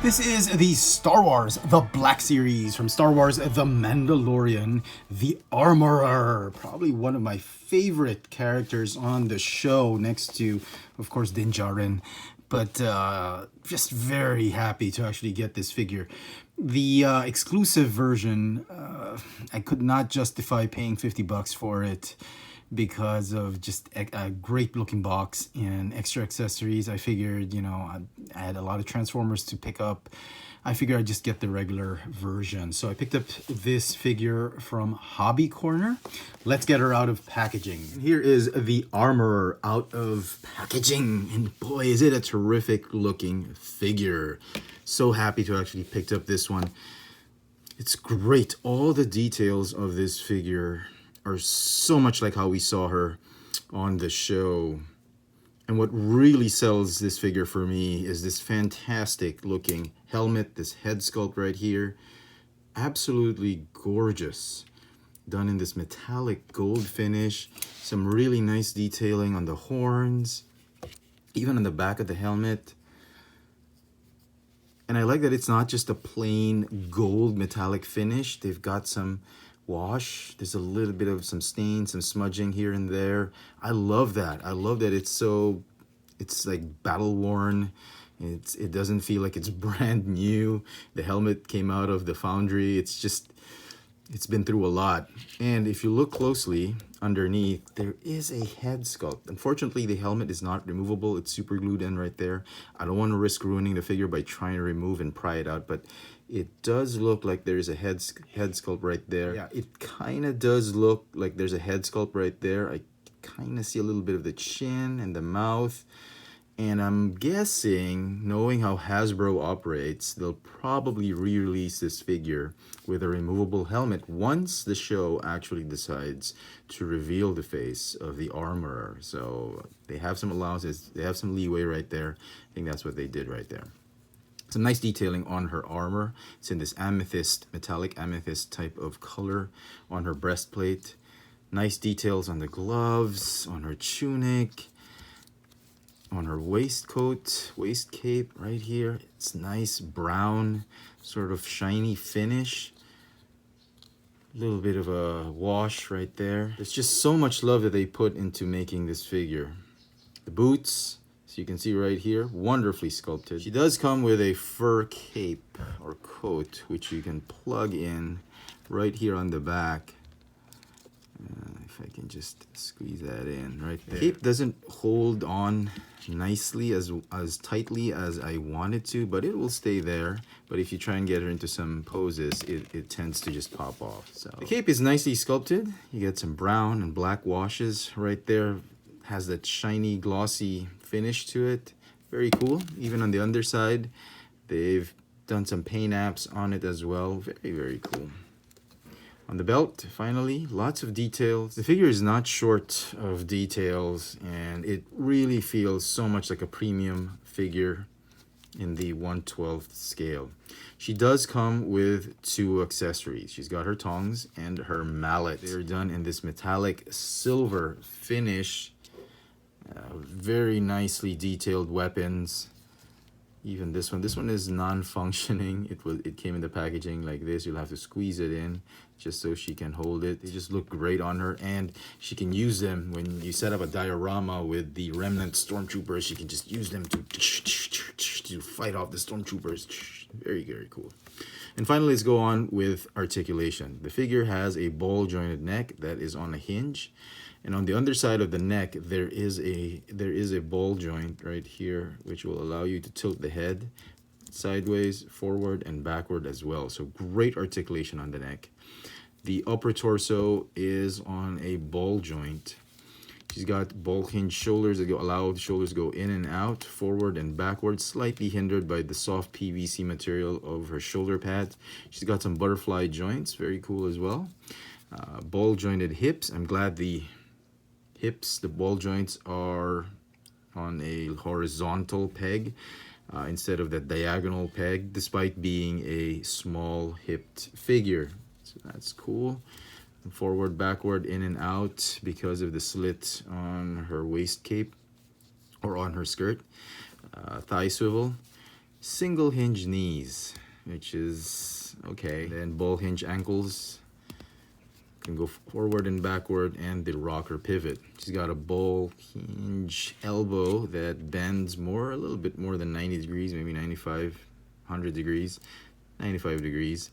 This is the Star Wars The Black Series from Star Wars The Mandalorian, the Armorer. Probably one of my favorite characters on the show, next to, of course, Din Djarin. But just very happy to actually get this figure. The exclusive version, I could not justify paying $50 for it because of just a great looking box and extra accessories. I figured, you know, I had a lot of Transformers to pick up. I figured I'd just get the regular version. So I picked up this figure from Hobby Corner. Let's get her out of packaging. Here is the Armorer out of packaging. And boy, is it a terrific looking figure. So happy to actually picked up this one. It's great. All the details of this figure are so much like how we saw her on the show. And what really sells this figure for me is this fantastic looking helmet, this head sculpt right here. Absolutely gorgeous. Done in this metallic gold finish. Some really nice detailing on the horns, even on the back of the helmet. And I like that it's not just a plain gold metallic finish. They've got some wash. There's a little bit of some stain, some smudging here and there. I love that. I love that it's like battle worn. It doesn't feel like it's brand new. The helmet came out of the foundry. It's been through a lot. And if you look closely underneath, there is a head sculpt. Unfortunately, the helmet is not removable. It's super glued in right there. I don't want to risk ruining the figure by trying to remove and pry it out, but it does look like there's a head sculpt right there. Yeah, it kind of does look like there's a head sculpt right there. I kind of see a little bit of the chin and the mouth. And I'm guessing, knowing how Hasbro operates, they'll probably re-release this figure with a removable helmet once the show actually decides to reveal the face of the Armorer. So they have some allowances, they have some leeway right there. I think that's what they did right there. Some nice detailing on her armor. It's in this amethyst, metallic amethyst type of color on her breastplate. Nice details on the gloves, on her tunic, on her waistcoat, waist cape right here. It's nice brown, sort of shiny finish. A little bit of a wash right there. There's just so much love that they put into making this figure. The boots, so you can see right here, wonderfully sculpted. She does come with a fur cape or coat, which you can plug in right here on the back. If I can just squeeze that in right there. The cape doesn't hold on nicely as tightly as I want it to, but it will stay there. But if you try and get her into some poses, it tends to just pop off. So the cape is nicely sculpted. You get some brown and black washes right there. Has that shiny, glossy finish to it. Very cool. Even on the underside, they've done some paint apps on it as well. Very, very cool. On the belt, finally, lots of details. The figure is not short of details, and it really feels so much like a premium figure in the 1/12 scale. She does come with 2 accessories. She's got her tongs and her mallet. They're done in this metallic silver finish. Very nicely detailed weapons. Even this one is non-functioning. It came in the packaging like this. You'll have to squeeze it in just so she can hold it. They just look great on her, and she can use them when you set up a diorama with the remnant stormtroopers. She can just use them to fight off the stormtroopers. Very, very cool. And finally, let's go on with articulation. The figure has a ball jointed neck that is on a hinge. And on the underside of the neck, there is a ball joint right here, which will allow you to tilt the head sideways, forward, and backward as well. So great articulation on the neck. The upper torso is on a ball joint. She's got ball hinge shoulders that allow the shoulders to go in and out, forward and backward, slightly hindered by the soft PVC material of her shoulder pads. She's got some butterfly joints, very cool as well. Ball jointed hips. I'm glad the hips, the ball joints are on a horizontal peg instead of the diagonal peg, despite being a small hipped figure. So that's cool. Forward, backward, in and out because of the slit on her waist cape or on her skirt. Thigh swivel. single hinge knees, which is okay. Then ball hinge ankles, can go forward and backward, and the rocker pivot. She's got a ball hinge elbow that bends a little bit more than 90 degrees, maybe 95, 100 degrees, 95 degrees.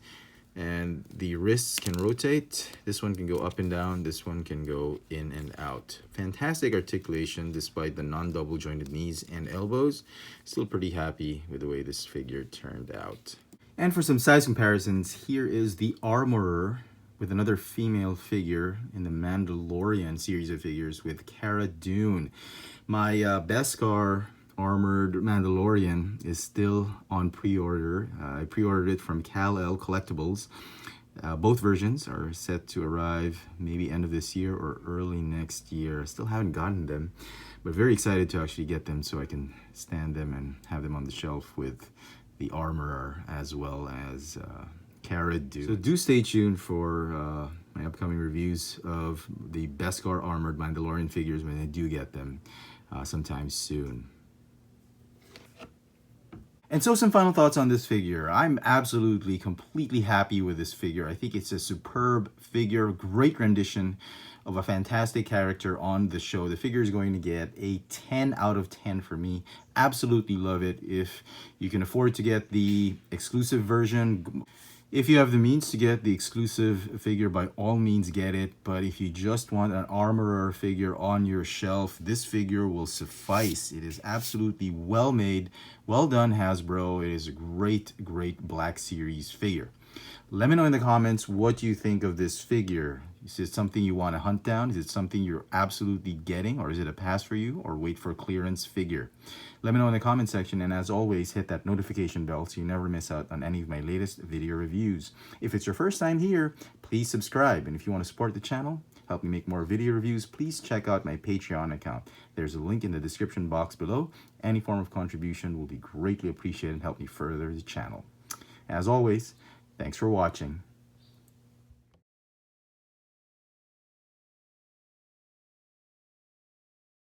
And the wrists can rotate. This one can go up and down. This one can go in and out. Fantastic articulation despite the non-double jointed knees and elbows. Still pretty happy with the way this figure turned out. And for some size comparisons, here is the Armorer with another female figure in the Mandalorian series of figures with Cara Dune. My Beskar armored Mandalorian is still on pre-order. I pre-ordered it from Kal-El Collectibles. Both versions are set to arrive maybe end of this year or early next year. I still haven't gotten them, but very excited to actually get them so I can stand them and have them on the shelf with the Armorer as well as Cara Dune. So do stay tuned for my upcoming reviews of the Beskar armored Mandalorian figures when I do get them sometime soon. And so some final thoughts on this figure. I'm absolutely, completely happy with this figure. I think it's a superb figure, great rendition of a fantastic character on the show. The figure is going to get a 10 out of 10 for me. Absolutely love it. If you can afford to get the exclusive version, if you have the means to get the exclusive figure, by all means get it. But if you just want an Armorer figure on your shelf, this figure will suffice. It is absolutely well made, well done, Hasbro. It is a great, great Black Series figure. Let me know in the comments what you think of this figure. Is it something you want to hunt down? Is it something you're absolutely getting? Or is it a pass for you? Or wait for a clearance figure? Let me know in the comment section, and as always, hit that notification bell so you never miss out on any of my latest video reviews. If it's your first time here, please subscribe. And if you want to support the channel, help me make more video reviews, please check out my Patreon account. There's a link in the description box below. Any form of contribution will be greatly appreciated and help me further the channel. As always, thanks for watching.